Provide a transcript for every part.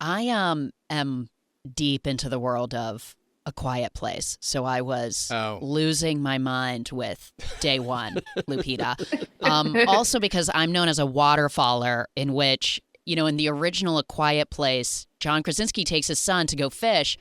I am deep into the world of A Quiet Place, so I was losing my mind with day one, Lupita. Also because I'm known as a waterfaller, in which, in the original A Quiet Place, John Krasinski takes his son to go fish,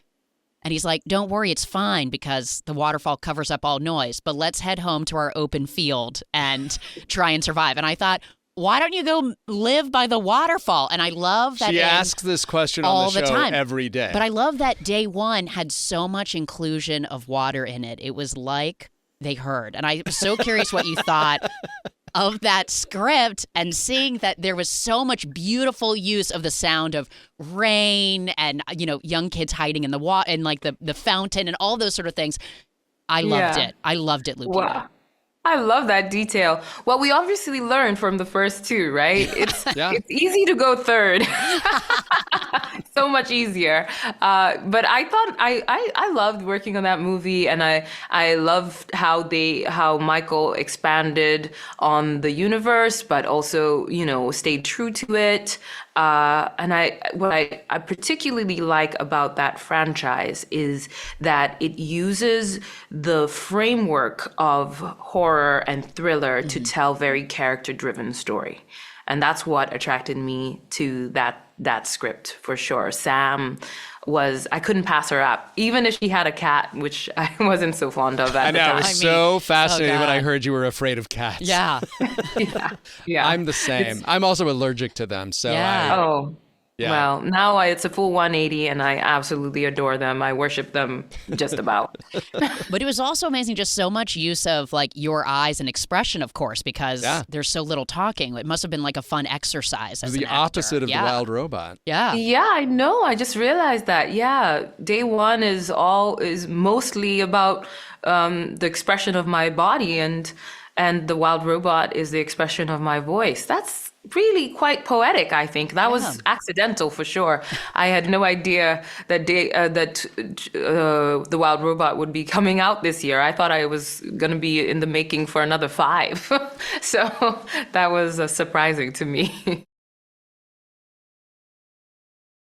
and he's like, don't worry, it's fine because the waterfall covers up all noise, but let's head home to our open field and try and survive. And I thought, why don't you go live by the waterfall? And I love that she asks this question on the show every day. But I love that day one had so much inclusion of water in it. It was like they heard. And I'm so curious what you thought of that script and seeing that there was so much beautiful use of the sound of rain and, young kids hiding in the water and like the fountain and all those sort of things. I loved it. I loved it, Lupita. Wow. I love that detail. Well, we obviously learned from the first two, right? It's easy to go third. So much easier. But I thought I loved working on that movie, and I loved how Michael expanded on the universe, but also, stayed true to it. And what I particularly like about that franchise is that it uses the framework of horror and thriller to tell very character-driven story. And that's what attracted me to that script for sure. Sam I couldn't pass her up, even if she had a cat, which I wasn't so fond of at the time. I was so fascinated when I heard you were afraid of cats. Yeah. Yeah. I'm the same. I'm also allergic to them. So Well, now it's a full 180 and I absolutely adore them. I worship them just about. But it was also amazing, just so much use of like your eyes and expression, of course, because there's so little talking. It must have been like a fun exercise. As the opposite of the wild robot. Yeah. Yeah, I know. I just realized that. Yeah. Day one is mostly about the expression of my body, and the wild robot is the expression of my voice. That's really quite poetic, I think. That was accidental for sure. I had no idea that the Wild Robot would be coming out this year. I thought I was going to be in the making for another 5. So that was surprising to me.